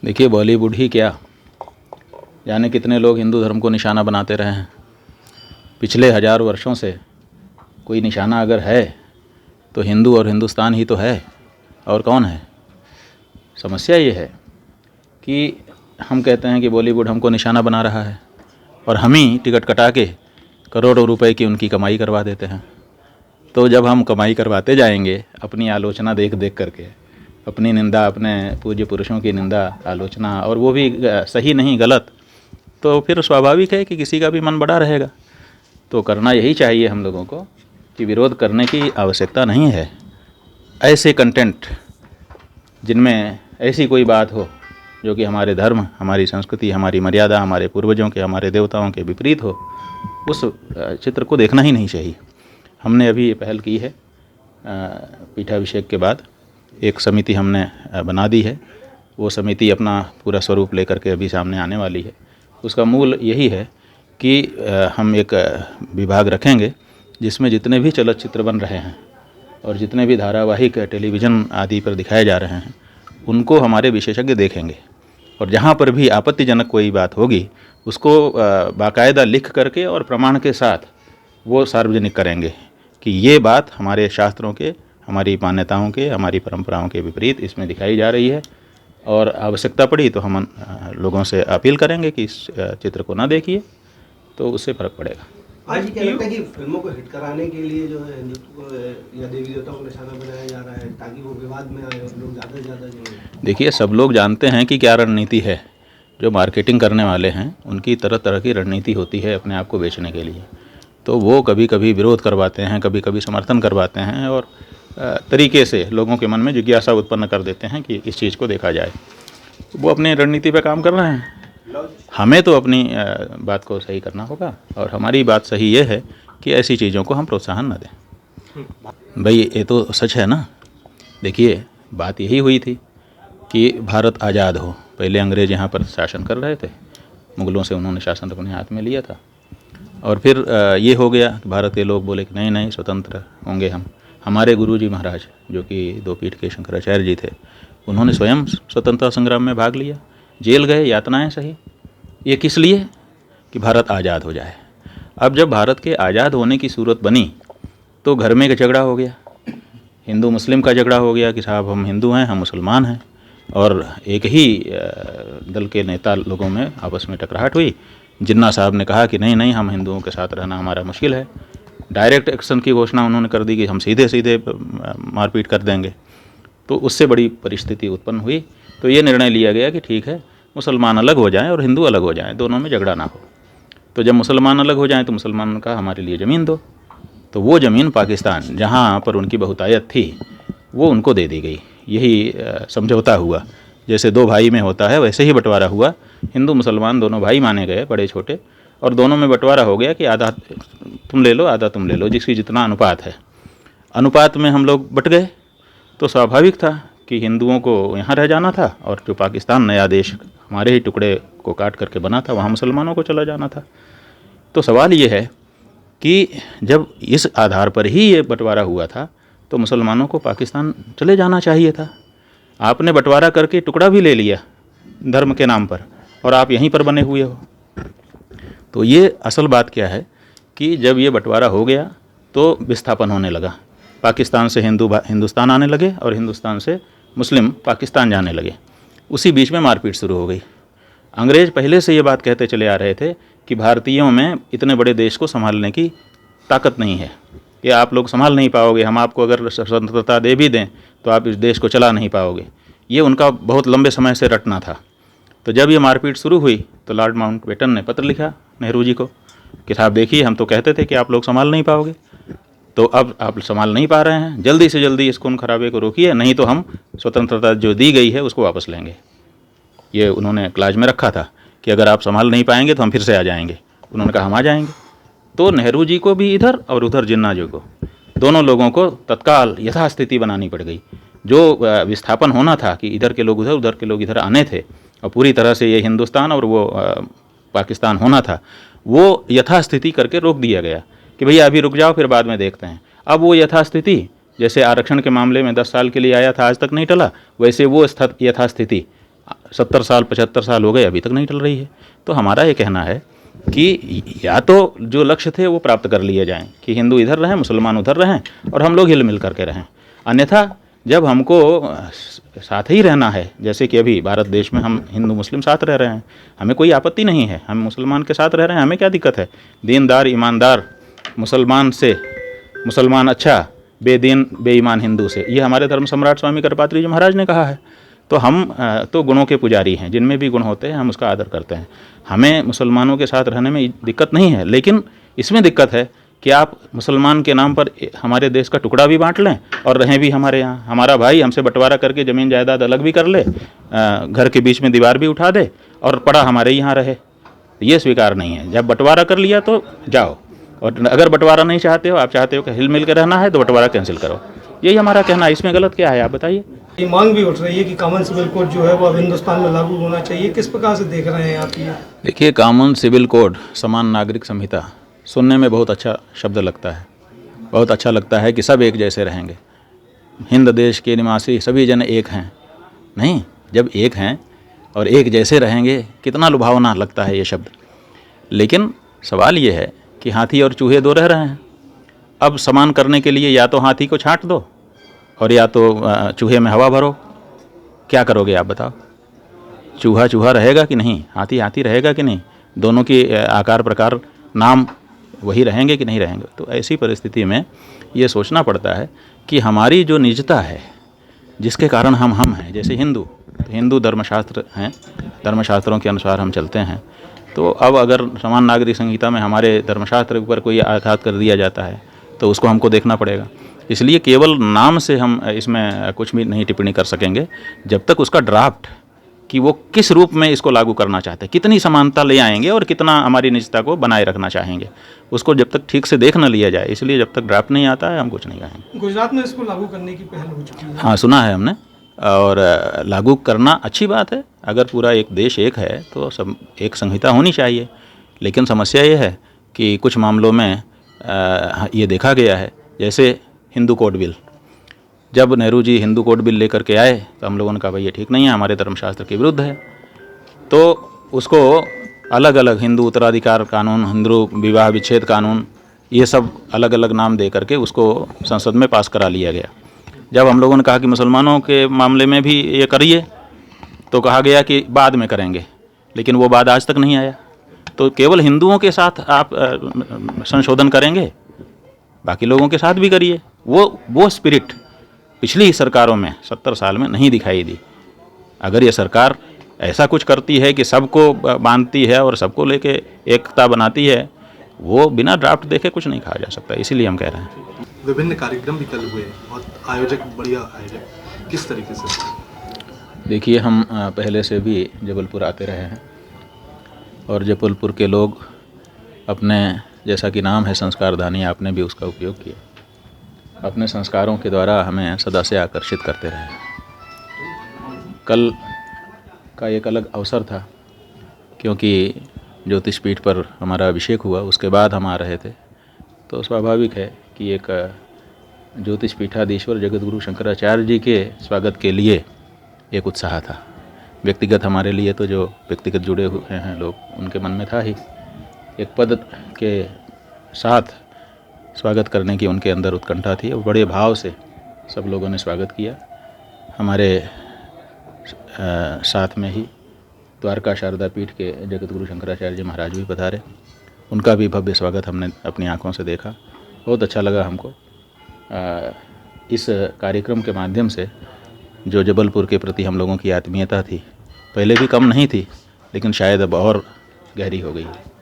देखिए, बॉलीवुड ही क्या, जाने कितने लोग हिंदू धर्म को निशाना बनाते रहे हैं। पिछले 1000 वर्षों से कोई निशाना अगर है तो हिंदू और हिंदुस्तान ही तो है, और कौन है। समस्या ये है कि हम कहते हैं कि बॉलीवुड हमको निशाना बना रहा है और हम ही टिकट कटा के करोड़ों रुपए की उनकी कमाई करवा देते हैं। तो जब हम कमाई करवाते जाएंगे अपनी आलोचना देख देख करके, अपनी निंदा, अपने पूज्य पुरुषों की निंदा आलोचना, और वो भी सही नहीं गलत, तो फिर स्वाभाविक है कि किसी का भी मन बड़ा रहेगा। तो करना यही चाहिए हम लोगों को कि विरोध करने की आवश्यकता नहीं है। ऐसे कंटेंट जिनमें ऐसी कोई बात हो जो कि हमारे धर्म, हमारी संस्कृति, हमारी मर्यादा, हमारे पूर्वजों के, हमारे देवताओं के विपरीत हो, उस चित्र को देखना ही नहीं चाहिए। हमने अभी ये पहल की है, पीठाभिषेक के बाद एक समिति हमने बना दी है। वो समिति अपना पूरा स्वरूप लेकर के अभी सामने आने वाली है। उसका मूल यही है कि हम एक विभाग रखेंगे जिसमें जितने भी चलचित्र बन रहे हैं और जितने भी धारावाहिक टेलीविज़न आदि पर दिखाए जा रहे हैं उनको हमारे विशेषज्ञ देखेंगे, और जहाँ पर भी आपत्तिजनक कोई बात होगी उसको बाकायदा लिख करके और प्रमाण के साथ वो सार्वजनिक करेंगे कि ये बात हमारे शास्त्रों के, हमारी मान्यताओं के, हमारी परंपराओं के विपरीत इसमें दिखाई जा रही है। और आवश्यकता पड़ी तो हम लोगों से अपील करेंगे कि इस चित्र को ना देखिए, तो उससे फ़र्क पड़ेगा। आज क्या लगता है कि फिल्मों को हिट कराने के लिए जो है हिंदुत्व को या देवी देवताओं को निशाना बनाया जा रहा है ताकि वो विवाद में आए और लोग ज़्यादा से ज़्यादा जो है। देखिए, सब लोग जानते हैं कि क्या रणनीति है। जो मार्केटिंग करने वाले हैं उनकी तरह तरह की रणनीति होती है अपने आप को बेचने के लिए। तो वो कभी कभी विरोध करवाते हैं, कभी कभी समर्थन करवाते हैं, और तरीके से लोगों के मन में जिज्ञासा उत्पन्न कर देते हैं कि इस चीज़ को देखा जाए। वो अपनी रणनीति पे काम कर रहे हैं। हमें तो अपनी बात को सही करना होगा, और हमारी बात सही ये है कि ऐसी चीज़ों को हम प्रोत्साहन न दें। भाई, ये तो सच है ना। देखिए, बात यही हुई थी कि भारत आज़ाद हो। पहले अंग्रेज़ यहाँ पर शासन कर रहे थे, मुग़लों से उन्होंने शासन अपने हाथ में लिया था, और फिर ये हो गया कि भारत के लोग बोले कि नहीं नहीं, स्वतंत्र होंगे हम। हमारे गुरुजी महाराज, जो कि 2 पीठ के शंकराचार्य जी थे, उन्होंने स्वयं स्वतंत्रता संग्राम में भाग लिया, जेल गए, यातनाएं सही। ये किस लिए? कि भारत आज़ाद हो जाए। अब जब भारत के आज़ाद होने की सूरत बनी तो घर में एक झगड़ा हो गया, हिंदू मुस्लिम का झगड़ा हो गया कि साहब हम हिंदू हैं, हम मुसलमान हैं, और एक ही दल के नेता लोगों में आपस में टकराहट हुई। जिन्ना साहब ने कहा कि नहीं नहीं, हम हिंदुओं के साथ रहना हमारा मुश्किल है। डायरेक्ट एक्शन की घोषणा उन्होंने कर दी कि हम सीधे सीधे मारपीट कर देंगे। तो उससे बड़ी परिस्थिति उत्पन्न हुई। तो ये निर्णय लिया गया कि ठीक है, मुसलमान अलग हो जाएं और हिंदू अलग हो जाएं, दोनों में झगड़ा ना हो। तो जब मुसलमान अलग हो जाएं तो मुसलमान का हमारे लिए ज़मीन दो। तो वो ज़मीन पाकिस्तान, जहाँ पर उनकी बहुतायत थी, वो उनको दे दी गई। यही समझौता हुआ। जैसे 2 भाई में होता है वैसे ही बंटवारा हुआ। हिंदू मुसलमान दोनों भाई माने गए, बड़े छोटे, और दोनों में बंटवारा हो गया कि आधा तुम ले लो, आधा तुम ले लो, जिसकी जितना अनुपात है। अनुपात में हम लोग बट गए। तो स्वाभाविक था कि हिंदुओं को यहाँ रह जाना था, और जो पाकिस्तान नया देश हमारे ही टुकड़े को काट करके बना था, वहाँ मुसलमानों को चला जाना था। तो सवाल ये है कि जब इस आधार पर ही ये बंटवारा हुआ था तो मुसलमानों को पाकिस्तान चले जाना चाहिए था। आपने बंटवारा करके टुकड़ा भी ले लिया धर्म के नाम पर, और आप यहीं पर बने हुए हो। तो ये असल बात क्या है कि जब ये बंटवारा हो गया तो विस्थापन होने लगा। पाकिस्तान से हिंदुस्तान आने लगे और हिंदुस्तान से मुस्लिम पाकिस्तान जाने लगे। उसी बीच में मारपीट शुरू हो गई। अंग्रेज़ पहले से ये बात कहते चले आ रहे थे कि भारतीयों में इतने बड़े देश को संभालने की ताकत नहीं है, कि आप लोग संभाल नहीं पाओगे, हम आपको अगर स्वतंत्रता दे भी दें तो आप इस देश को चला नहीं पाओगे। ये उनका बहुत लंबे समय से रटना था। तो जब ये मारपीट शुरू हुई तो लॉर्ड माउंटबेटन ने पत्र लिखा नेहरू जी को कि साहब देखिए, हम तो कहते थे कि आप लोग संभाल नहीं पाओगे, तो अब आप संभाल नहीं पा रहे हैं, जल्दी से जल्दी इस खून खराबे को रोकिए, नहीं तो हम स्वतंत्रता जो दी गई है उसको वापस लेंगे। ये उन्होंने क्लाज में रखा था कि अगर आप संभाल नहीं पाएंगे तो हम फिर से आ जाएंगे। उन्होंने कहा हम आ जाएंगे। तो नेहरू जी को भी इधर और उधर जिन्ना जी को, दोनों लोगों को तत्काल यथास्थिति बनानी पड़ गई। जो विस्थापन होना था कि इधर के लोग उधर, उधर के लोग इधर आने थे, और पूरी तरह से ये हिंदुस्तान और वो पाकिस्तान होना था, वो यथास्थिति करके रोक दिया गया कि भैया अभी रुक जाओ, फिर बाद में देखते हैं। अब वो यथास्थिति, जैसे आरक्षण के मामले में 10 साल के लिए आया था, आज तक नहीं टला, वैसे वो यथास्थिति 70 साल 75 साल हो गए, अभी तक नहीं टल रही है। तो हमारा ये कहना है कि या तो जो लक्ष्य थे वो प्राप्त कर लिए जाएं कि हिंदू इधर रहें, मुसलमान उधर रहें और हम लोग हिल मिल करके रहें। अन्यथा जब हमको साथ ही रहना है, जैसे कि अभी भारत देश में हम हिंदू मुस्लिम साथ रह रहे हैं, हमें कोई आपत्ति नहीं है, हम मुसलमान के साथ रह रहे हैं, हमें क्या दिक्कत है। दीनदार ईमानदार मुसलमान से मुसलमान अच्छा, बेदीन बेईमान हिंदू से, ये हमारे धर्म सम्राट स्वामी करपात्री जी महाराज ने कहा है। तो हम तो गुणों के पुजारी हैं, जिनमें भी गुण होते हैं हम उसका आदर करते हैं। हमें मुसलमानों के साथ रहने में दिक्कत नहीं है, लेकिन इसमें दिक्कत है कि आप मुसलमान के नाम पर हमारे देश का टुकड़ा भी बांट लें और रहें भी हमारे यहाँ। हमारा भाई हमसे बंटवारा करके ज़मीन जायदाद अलग भी कर ले, घर के बीच में दीवार भी उठा दे और पड़ा हमारे यहाँ रहे, ये स्वीकार नहीं है। जब बंटवारा कर लिया तो जाओ, और अगर बंटवारा नहीं चाहते हो, आप चाहते हो कि हिल मिल के रहना है, तो बंटवारा कैंसिल करो। यही हमारा कहना है, इसमें गलत क्या है आप बताइए। ये मांग भी उठ रही है कि कॉमन सिविल कोड जो है वो अब हिंदुस्तान में लागू होना चाहिए, किस प्रकार से देख रहे हैं आप ये? देखिए, कॉमन सिविल कोड, समान नागरिक संहिता, सुनने में बहुत अच्छा शब्द लगता है, बहुत अच्छा लगता है कि सब एक जैसे रहेंगे, हिंद देश के निवासी सभी जन एक हैं। नहीं, जब एक हैं और एक जैसे रहेंगे, कितना लुभावना लगता है ये शब्द। लेकिन सवाल ये है कि हाथी और चूहे दो रह रहे हैं। अब समान करने के लिए या तो हाथी को छांट दो और या तो चूहे में हवा भरो। क्या करोगे आप बताओ? चूहा चूहा रहेगा कि नहीं, हाथी हाथी रहेगा कि नहीं, दोनों की आकार प्रकार नाम वही रहेंगे कि नहीं रहेंगे? तो ऐसी परिस्थिति में ये सोचना पड़ता है कि हमारी जो निजता है, जिसके कारण हम हैं, जैसे हिंदू, तो हिंदू धर्मशास्त्र हैं, धर्मशास्त्रों के अनुसार हम चलते हैं। तो अब अगर समान नागरिक संहिता में हमारे धर्मशास्त्र पर कोई आघात कर दिया जाता है तो उसको हमको देखना पड़ेगा। इसलिए केवल नाम से हम इसमें कुछ भी नहीं टिप्पणी कर सकेंगे जब तक उसका ड्राफ्ट, कि वो किस रूप में इसको लागू करना चाहते हैं, कितनी समानता ले आएंगे और कितना हमारी निजता को बनाए रखना चाहेंगे, उसको जब तक ठीक से देख न लिया जाए। इसलिए जब तक ड्राफ्ट नहीं आता है हम कुछ नहीं कहेंगे। गुजरात में इसको लागू करने की पहल हो चुकी है। हाँ, सुना है हमने, और लागू करना अच्छी बात है। अगर पूरा एक देश एक है तो सब एक संहिता होनी चाहिए। लेकिन समस्या ये है कि कुछ मामलों में ये देखा गया है, जैसे हिंदू कोड बिल, जब नेहरू जी हिंदू कोड बिल लेकर के आए तो हम लोगों ने कहा भाई ये ठीक नहीं है, हमारे धर्मशास्त्र के विरुद्ध है। तो उसको अलग अलग हिंदू उत्तराधिकार कानून, हिंदू विवाह विच्छेद कानून, ये सब अलग अलग नाम दे करके उसको संसद में पास करा लिया गया। जब हम लोगों ने कहा कि मुसलमानों के मामले में भी ये करिए, तो कहा गया कि बाद में करेंगे, लेकिन वो बाद आज तक नहीं आया। तो केवल हिंदुओं के साथ आप संशोधन करेंगे, बाकी लोगों के साथ भी करिए। वो स्पिरिट पिछली सरकारों में 70 साल में नहीं दिखाई दी। अगर ये सरकार ऐसा कुछ करती है कि सबको बांधती है और सबको लेके एकता बनाती है, वो बिना ड्राफ्ट देखे कुछ नहीं कहा जा सकता। इसीलिए हम कह रहे हैं। विभिन्न कार्यक्रम भी कल हुए और आयोजक बढ़िया आयोजक, किस तरीके से? देखिए, हम पहले से भी जबलपुर आते रहे हैं और जबलपुर के लोग अपने, जैसा कि नाम है संस्कारधानी, आपने भी उसका उपयोग किया, अपने संस्कारों के द्वारा हमें सदा से आकर्षित करते रहे। कल का एक अलग अवसर था, क्योंकि ज्योतिष पीठ पर हमारा अभिषेक हुआ, उसके बाद हम आ रहे थे। तो स्वाभाविक है कि एक ज्योतिष पीठाधीश्वर जगतगुरु शंकराचार्य जी के स्वागत के लिए एक उत्साह था। व्यक्तिगत हमारे लिए तो जो व्यक्तिगत जुड़े हुए हैं लोग, उनके मन में था ही, एक पद के साथ स्वागत करने की उनके अंदर उत्कंठा थी और बड़े भाव से सब लोगों ने स्वागत किया। हमारे साथ में ही द्वारका शारदा पीठ के जगतगुरु शंकराचार्य जी महाराज भी पधारे, उनका भी भव्य स्वागत हमने अपनी आंखों से देखा। बहुत अच्छा लगा हमको। इस कार्यक्रम के माध्यम से जो जबलपुर के प्रति हम लोगों की आत्मीयता थी, पहले भी कम नहीं थी, लेकिन शायद अब और गहरी हो गई है।